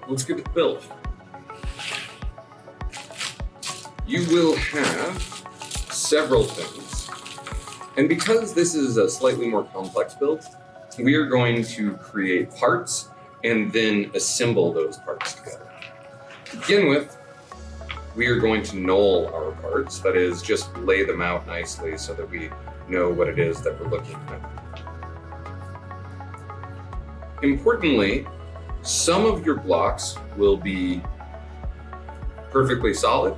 let's get the build. You will have several things. And because this is a slightly more complex build, we are going to create parts and then assemble those parts together. To begin with, we are going to null our parts, that is, just lay them out nicely so that we know what it is that we're looking at. Importantly, some of your blocks will be perfectly solid,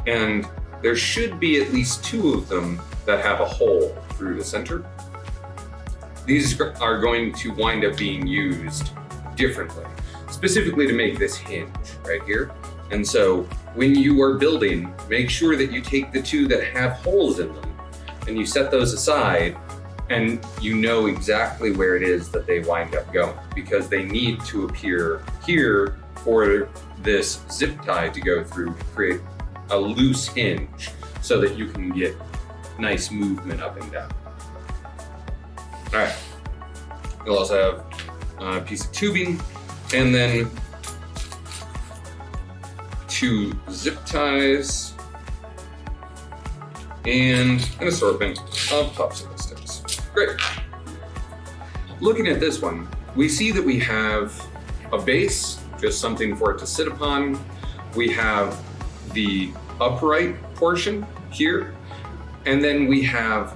and there should be at least 2 of them that have a hole through the center. These are going to wind up being used differently, specifically to make this hinge right here. And so when you are building, make sure that you take the 2 that have holes in them and you set those aside, and you know exactly where it is that they wind up going, because they need to appear here for this zip tie to go through to create a loose hinge so that you can get nice movement up and down. All right, you'll also have a piece of tubing and then 2 zip ties and an assortment of popsicle sticks. Great. Looking at this one, we see that we have a base, just something for it to sit upon. We have the upright portion here, and then we have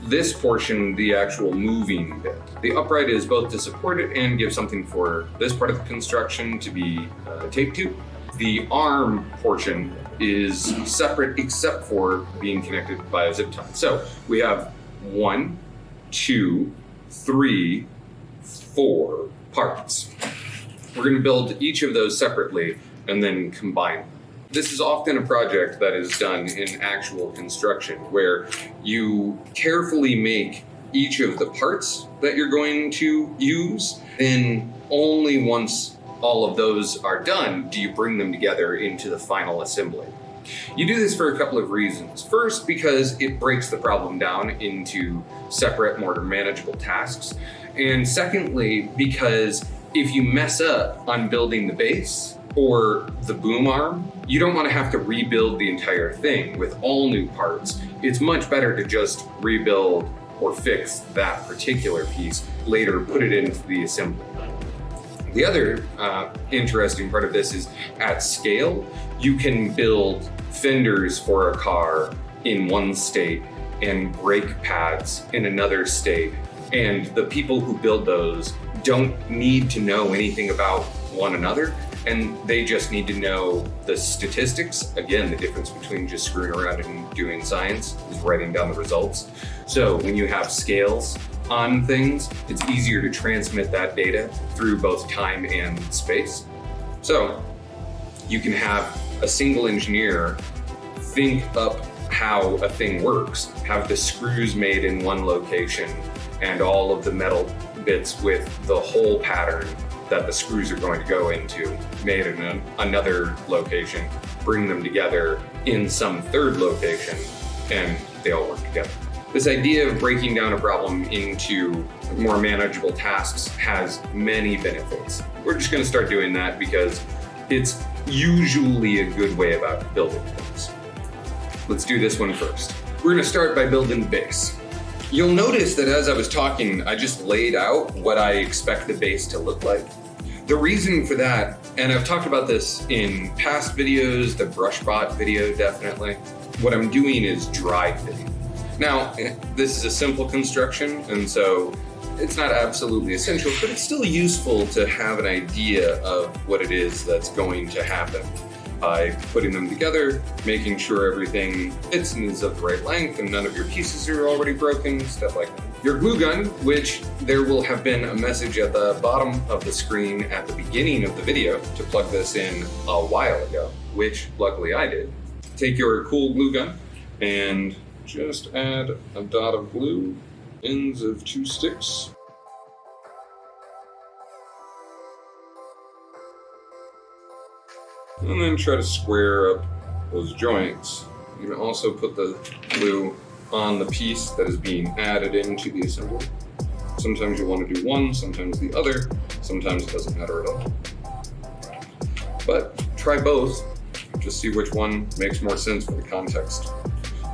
this portion, the actual moving bit. The upright is both to support it and give something for this part of the construction to be taped to. The arm portion is separate except for being connected by a zip tie. So we have 1, 2, 3, 4 parts. We're going to build each of those separately and then combine them. This is often a project that is done in actual construction where you carefully make each of the parts that you're going to use, then only once all of those are done do you bring them together into the final assembly. You do this for a couple of reasons. First, because it breaks the problem down into separate, more manageable tasks. And secondly, because if you mess up on building the base or the boom arm, you don't want to have to rebuild the entire thing with all new parts. It's much better to just rebuild or fix that particular piece, later put it into the assembly. The other interesting part of this is at scale, you can build fenders for a car in one state and brake pads in another state. And the people who build those don't need to know anything about one another, and they just need to know the statistics. Again, the difference between just screwing around and doing science is writing down the results. So when you have scales on things, it's easier to transmit that data through both time and space. So you can have a single engineer think up how a thing works, have the screws made in one location and all of the metal bits with the hole pattern that the screws are going to go into made in another location, bring them together in some third location, and they all work together. This idea of breaking down a problem into more manageable tasks has many benefits. We're just going to start doing that because it's usually a good way about building things. Let's do this one first. We're going to start by building the base. You'll notice that as I was talking, I just laid out what I expect the base to look like. The reason for that, and I've talked about this in past videos, the brushbot video definitely, what I'm doing is dry fitting. Now, this is a simple construction, and so it's not absolutely essential, but it's still useful to have an idea of what it is that's going to happen by putting them together, making sure everything fits and is of the right length and none of your pieces are already broken, stuff like that. Your glue gun, which there will have been a message at the bottom of the screen at the beginning of the video to plug this in a while ago, which luckily I did. Take your cool glue gun and just add a dot of glue, ends of 2 sticks. And then try to square up those joints. You can also put the glue on the piece that is being added into the assembly. Sometimes you want to do one, sometimes the other, sometimes it doesn't matter at all. but try both. Just see which one makes more sense for the context.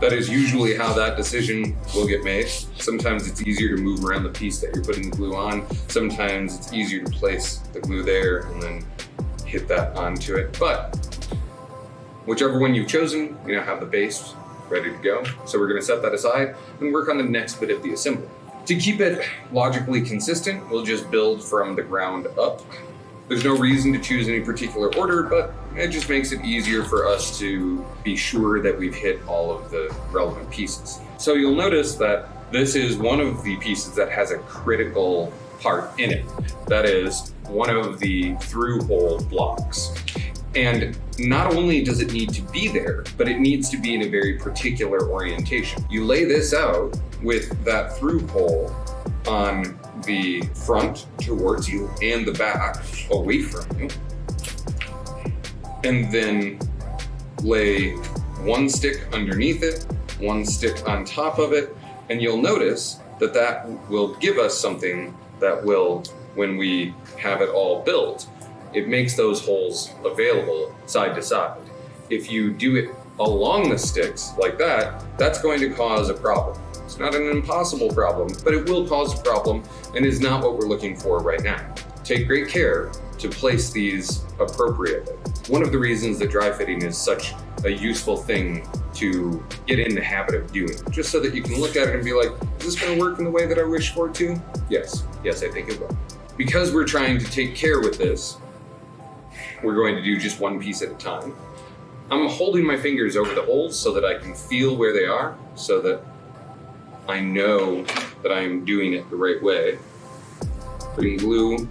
That is usually how that decision will get made. Sometimes it's easier to move around the piece that you're putting the glue on. Sometimes it's easier to place the glue there and then hit that onto it. But whichever one you've chosen, you now have the base ready to go. So we're gonna set that aside and work on the next bit of the assembly. To keep it logically consistent, we'll just build from the ground up. There's no reason to choose any particular order, but it just makes it easier for us to be sure that we've hit all of the relevant pieces. So you'll notice that this is one of the pieces that has a critical part in it. That is one of the through hole blocks. And not only does it need to be there, but it needs to be in a very particular orientation. You lay this out with that through hole on the front towards you and the back away from you. And then lay one stick underneath it, one stick on top of it, and you'll notice that that will give us something that will, when we have it all built, it makes those holes available side to side. If you do it along the sticks like that, that's going to cause a problem. It's not an impossible problem, but it will cause a problem and is not what we're looking for right now. Take great care to place these appropriately. One of the reasons that dry fitting is such a useful thing to get in the habit of doing, just so that you can look at it and be like, is this gonna work in the way that I wish for it to? Yes, I think it will. Because we're trying to take care with this, we're going to do just one piece at a time. I'm holding my fingers over the holes so that I can feel where they are, so that I know that I'm doing it the right way. Putting glue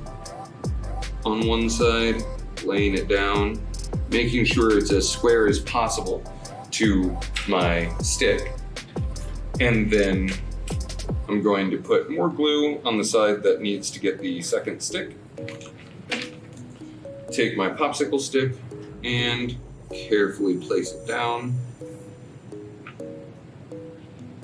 on one side, laying it down, making sure it's as square as possible to my stick. And then I'm going to put more glue on the side that needs to get the second stick. Take my popsicle stick and carefully place it down.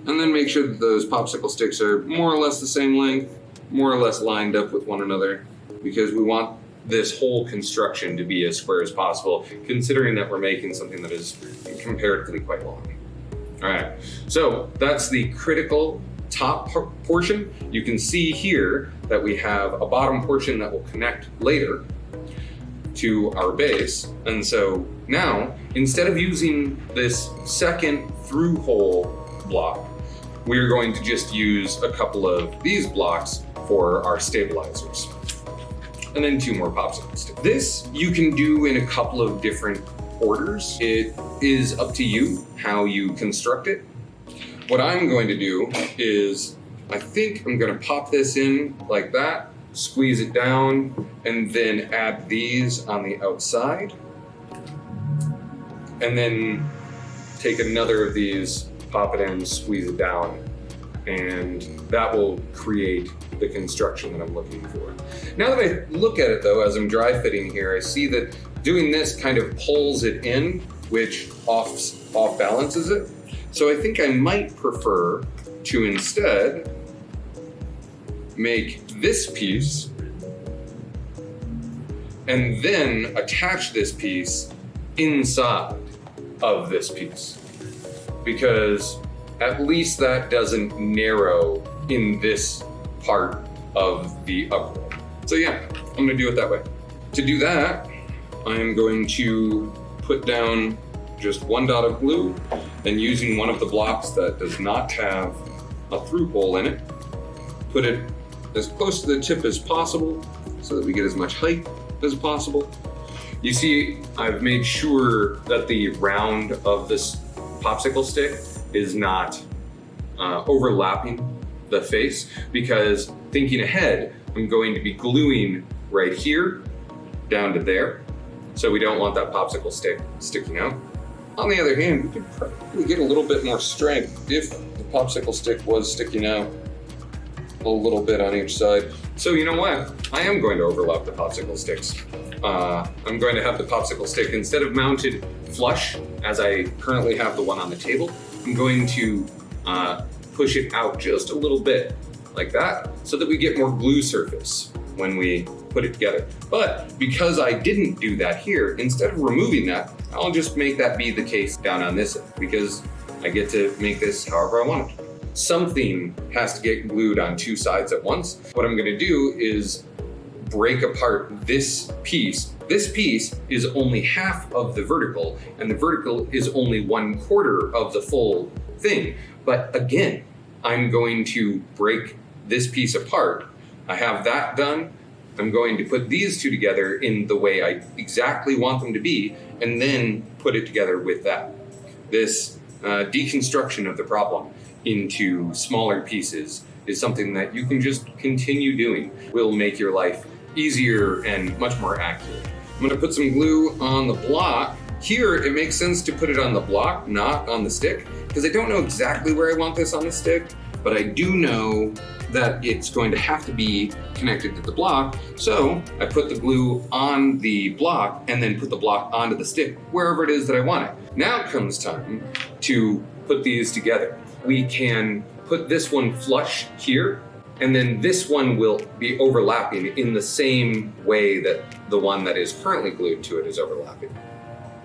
And then make sure that those popsicle sticks are more or less the same length, more or less lined up with one another, because we want this whole construction to be as square as possible, considering that we're making something that is comparatively quite long. All right, so that's the critical top portion. You can see here that we have a bottom portion that will connect later to our base. And so now, instead of using this second through hole block, we're going to just use a couple of these blocks for our stabilizers. And then 2 more popsicle sticks. This you can do in a couple of different orders. It is up to you how you construct it. What I'm going to do is, I think I'm gonna pop this in like that, squeeze it down, and then add these on the outside. And then take another of these, pop it in, squeeze it down, and that will create the construction that I'm looking for. Now that I look at it though, as I'm dry fitting here, I see that doing this kind of pulls it in, which off balances it. So I think I might prefer to instead make this piece and then attach this piece inside of this piece, because at least that doesn't narrow in this part of the upright. So yeah, I'm gonna do it that way. To do that, I'm going to put down just 1 dot of glue, and using one of the blocks that does not have a through hole in it, put it as close to the tip as possible so that we get as much height as possible. You see, I've made sure that the round of this popsicle stick is not overlapping the face, because thinking ahead, I'm going to be gluing right here down to there. So we don't want that popsicle stick sticking out. On the other hand, we could probably get a little bit more strength if the popsicle stick was sticking out a little bit on each side. So you know what? I am going to overlap the popsicle sticks. I'm going to have the popsicle stick, instead of mounted flush, as I currently have the one on the table, I'm going to push it out just a little bit, like that, so that we get more glue surface. when we put it together. But because I didn't do that here, instead of removing that, I'll just make that be the case down on this end, because I get to make this however I want it. Something has to get glued on two sides at once. What I'm gonna do is break apart this piece. This piece is only half of the vertical, and the vertical is only 1/4 of the full thing. But again, I'm going to break this piece apart. I have that done. I'm going to put these two together in the way I exactly want them to be, and then put it together with that. This deconstruction of the problem into smaller pieces is something that you can just continue doing. Will make your life easier and much more accurate. I'm gonna put some glue on the block. Here, it makes sense to put it on the block, not on the stick, because I don't know exactly where I want this on the stick, but I do know that it's going to have to be connected to the block. So I put the glue on the block and then put the block onto the stick, wherever it is that I want it. Now comes time to put these together. We can put this one flush here, and then this one will be overlapping in the same way that the one that is currently glued to it is overlapping.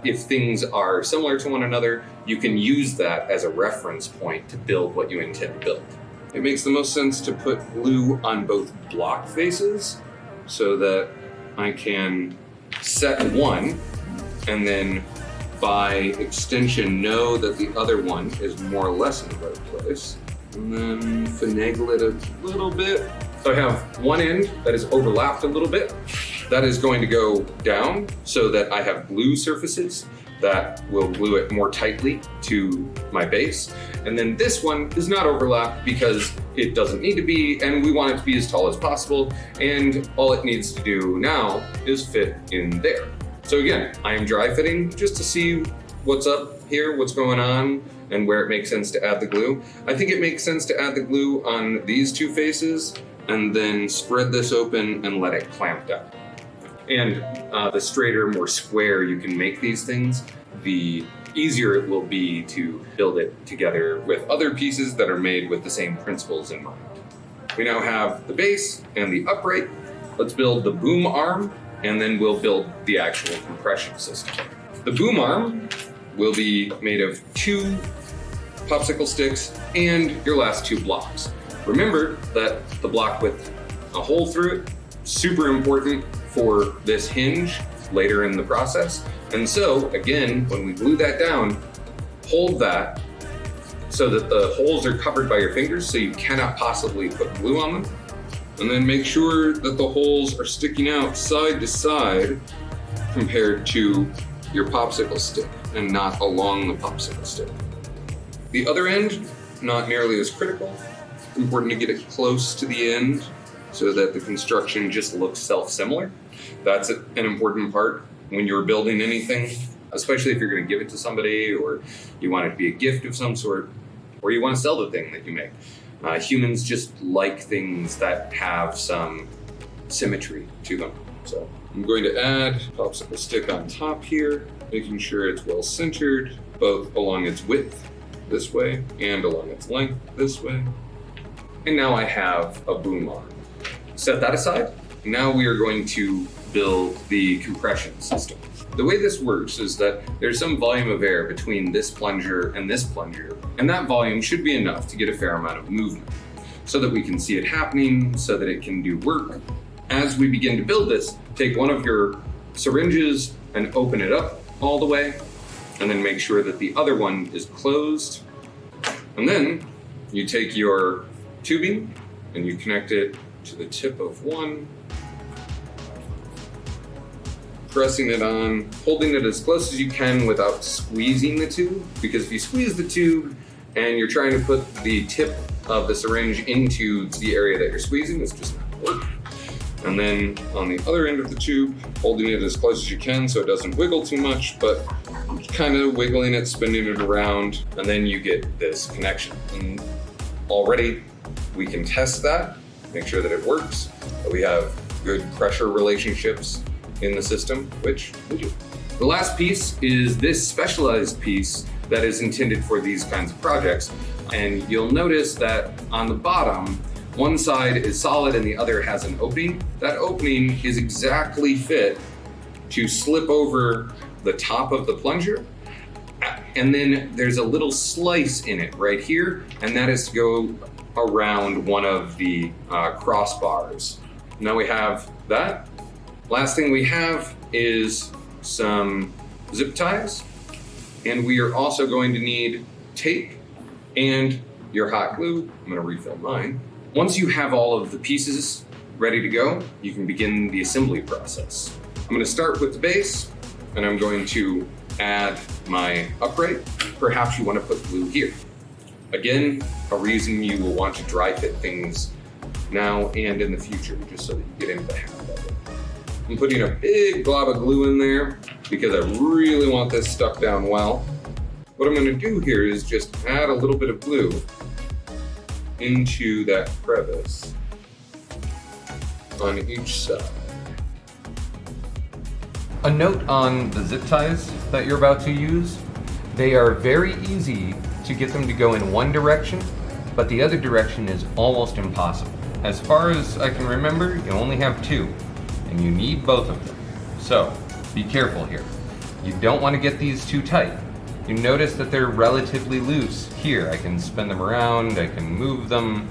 If things are similar to one another, you can use that as a reference point to build what you intend to build. It makes the most sense to put glue on both block faces so that I can set one and then by extension know that the other one is more or less in the right place, and then finagle it a little bit. So I have one end that is overlapped a little bit. That is going to go down so that I have glue surfaces that will glue it more tightly to my base. And then this one is not overlapped because it doesn't need to be, and we want it to be as tall as possible. And all it needs to do now is fit in there. So again, I am dry fitting just to see what's up here, what's going on, and where it makes sense to add the glue. I think it makes sense to add the glue on these two faces and then spread this open and let it clamp down. And the straighter, more square you can make these things, the easier it will be to build it together with other pieces that are made with the same principles in mind. We now have the base and the upright. Let's build the boom arm, and then we'll build the actual compression system. The boom arm will be made of 2 popsicle sticks and your last 2 blocks. Remember that the block with a hole through it, super important for this hinge later in the process. And so again, when we glue that down, hold that so that the holes are covered by your fingers so you cannot possibly put glue on them. And then make sure that the holes are sticking out side to side compared to your popsicle stick and not along the popsicle stick. The other end, not nearly as critical. It's important to get it close to the end so that the construction just looks self-similar. That's an important part when you're building anything, especially if you're going to give it to somebody or you want it to be a gift of some sort, or you want to sell the thing that you make. Humans just like things that have some symmetry to them. So I'm going to add popsicle stick on top here, making sure it's well centered, both along its width this way and along its length this way. And now I have a boom arm. Set that aside. Now we are going to build the compression system. The way this works is that there's some volume of air between this plunger, and that volume should be enough to get a fair amount of movement so that we can see it happening, so that it can do work. As we begin to build this, take one of your syringes and open it up all the way, and then make sure that the other one is closed. And then you take your tubing and you connect it to the tip of one, pressing it on, holding it as close as you can without squeezing the tube, because if you squeeze the tube and you're trying to put the tip of the syringe into the area that you're squeezing, it's just not gonna work. And then on the other end of the tube, holding it as close as you can so it doesn't wiggle too much, but kind of wiggling it, spinning it around, and then you get this connection. And already we can test that, make sure that it works, that we have good pressure relationships in the system, which we do. The last piece is this specialized piece that is intended for these kinds of projects. And you'll notice that on the bottom, one side is solid and the other has an opening. That opening is exactly fit to slip over the top of the plunger. And then there's a little slice in it right here, and that is to go around one of the crossbars. Now we have that. Last thing we have is some zip ties, and we are also going to need tape and your hot glue. I'm going to refill mine. Once you have all of the pieces ready to go, you can begin the assembly process. I'm going to start with the base, and I'm going to add my upright. Perhaps you want to put glue here. Again, a reason you will want to dry fit things now and in the future, just so that you get into the habit of it. I'm putting a big glob of glue in there because I really want this stuck down well. What I'm going to do here is just add a little bit of glue into that crevice on each side. A note on the zip ties that you're about to use. They are very easy to get them to go in one direction, but the other direction is almost impossible. As far as I can remember, you only have two, and you need both of them. So, be careful here. You don't want to get these too tight. You notice that they're relatively loose. Here, I can spin them around, I can move them.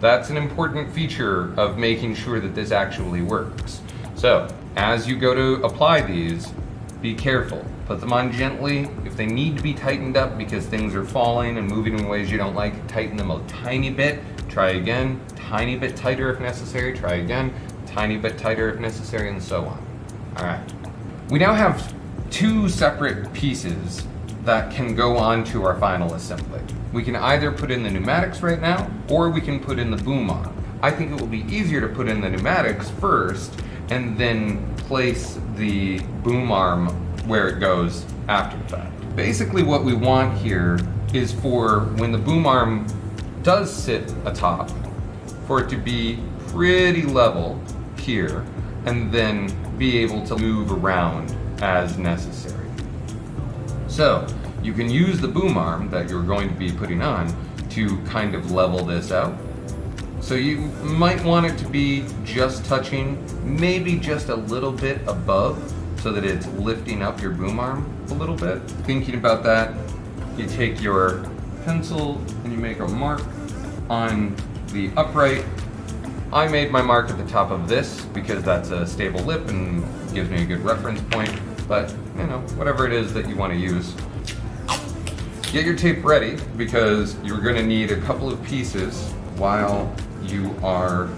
That's an important feature of making sure that this actually works. So, as you go to apply these, be careful. Put them on gently. If they need to be tightened up because things are falling and moving in ways you don't like, tighten them a tiny bit. Try again. Tiny bit tighter if necessary. Try again. Tiny bit tighter if necessary, and so on. All right. We now have two separate pieces that can go on to our final assembly. We can either put in the pneumatics right now, or we can put in the boom arm. I think it will be easier to put in the pneumatics first, and then place the boom arm where it goes after the fact. Basically what we want here is for when the boom arm does sit atop, for it to be pretty level here, and then be able to move around as necessary. So you can use the boom arm that you're going to be putting on to kind of level this out. So you might want it to be just touching, maybe just a little bit above, so that it's lifting up your boom arm a little bit. Thinking about that, you take your pencil and you make a mark on the upright. I made my mark at the top of this because that's a stable lip and gives me a good reference point, but you know, whatever it is that you want to use. Get your tape ready because you're going to need a couple of pieces while you are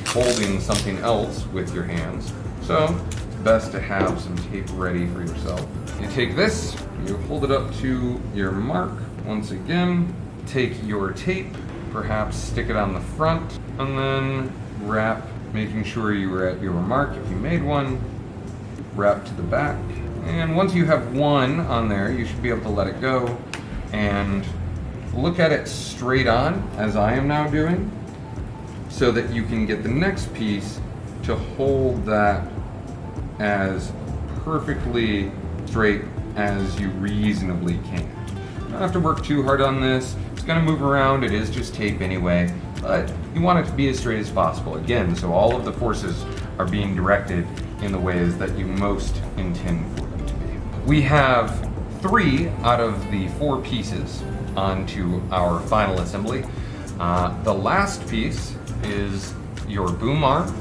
holding something else with your hands. So it's best to have some tape ready for yourself. You take this, you hold it up to your mark. Once again, take your tape, perhaps stick it on the front, and then wrap, making sure you were at your mark if you made one. Wrap to the back. And once you have one on there, you should be able to let it go and look at it straight on, as I am now doing, so that you can get the next piece to hold that as perfectly straight as you reasonably can. You don't have to work too hard on this. It's going to move around. It is just tape anyway, but you want it to be as straight as possible. Again, so all of the forces are being directed in the ways that you most intend for them to be. We have 3 out of the 4 pieces onto our final assembly. The last piece is your boom arm,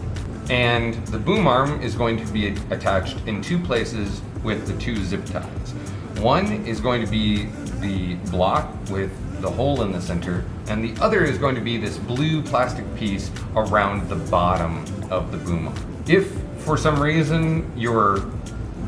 and the boom arm is going to be attached in 2 places with the 2 zip ties. One is going to be the block with the hole in the center, and the other is going to be this blue plastic piece around the bottom of the boom arm. If for some reason your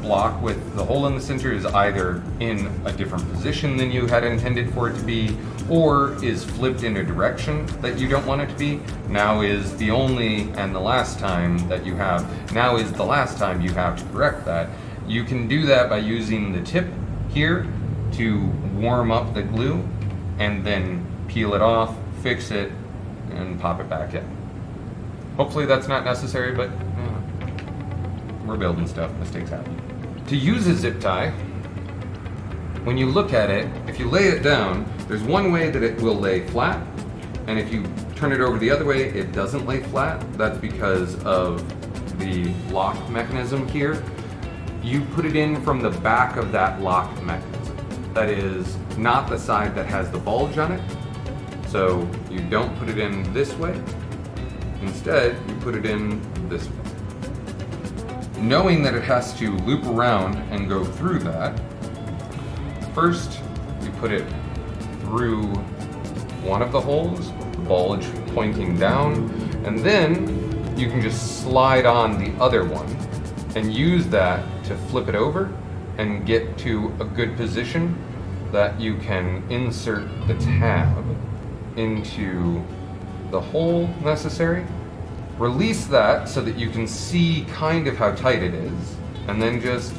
block with the hole in the center is either in a different position than you had intended for it to be, or is flipped in a direction that you don't want it to be, now is the last time you have to correct that. You can do that by using the tip here to warm up the glue, and then peel it off, fix it, and pop it back in. Hopefully that's not necessary, but we're building stuff, mistakes happen. To use a zip tie, when you look at it, if you lay it down, there's one way that it will lay flat, and if you turn it over the other way, it doesn't lay flat. That's because of the lock mechanism here. You put it in from the back of that lock mechanism. That is not the side that has the bulge on it. So you don't put it in this way. Instead, you put it in this way. Knowing that it has to loop around and go through that, first you put it through one of the holes, the bulge pointing down, and then you can just slide on the other one and use that to flip it over and get to a good position that you can insert the tab into the hole necessary. Release that so that you can see kind of how tight it is, and then just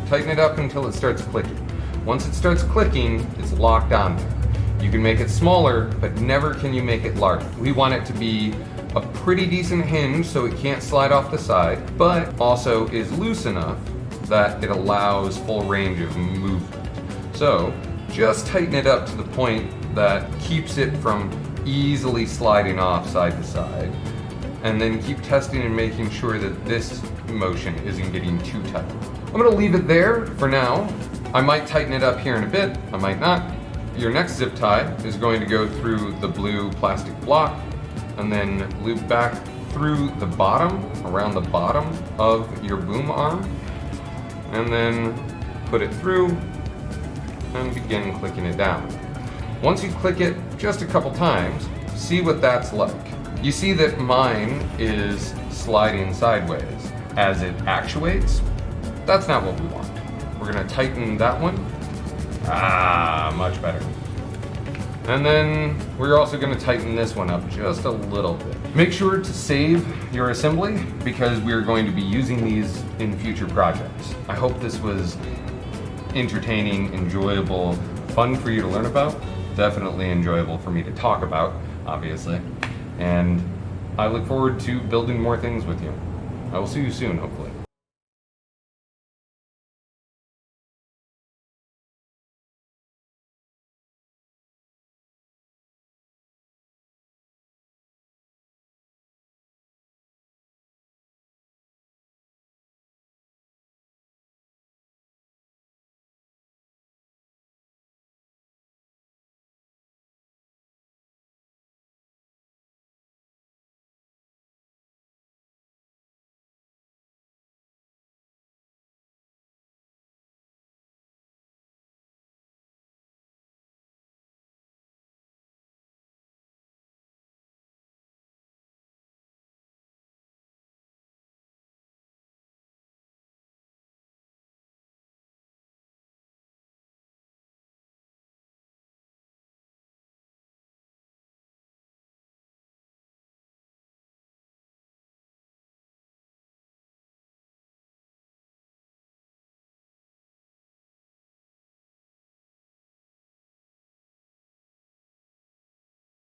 tighten it up until it starts clicking. Once it starts clicking, it's locked on there. You can make it smaller, but never can you make it larger. We want it to be a pretty decent hinge so it can't slide off the side, but also is loose enough that it allows full range of movement. So just tighten it up to the point that keeps it from easily sliding off side to side, and then keep testing and making sure that this motion isn't getting too tight. I'm gonna leave it there for now. I might tighten it up here in a bit, I might not. Your next zip tie is going to go through the blue plastic block and then loop back through the bottom, around the bottom of your boom arm, and then put it through and begin clicking it down. Once you click it just a couple times, see what that's like. You see that mine is sliding sideways as it actuates. That's not what we want. We're gonna tighten that one. Much better. And then we're also gonna tighten this one up just a little bit. Make sure to save your assembly because we're going to be using these in future projects. I hope this was entertaining, enjoyable, fun for you to learn about. Definitely enjoyable for me to talk about, obviously. And I look forward to building more things with you. I will see you soon, hopefully.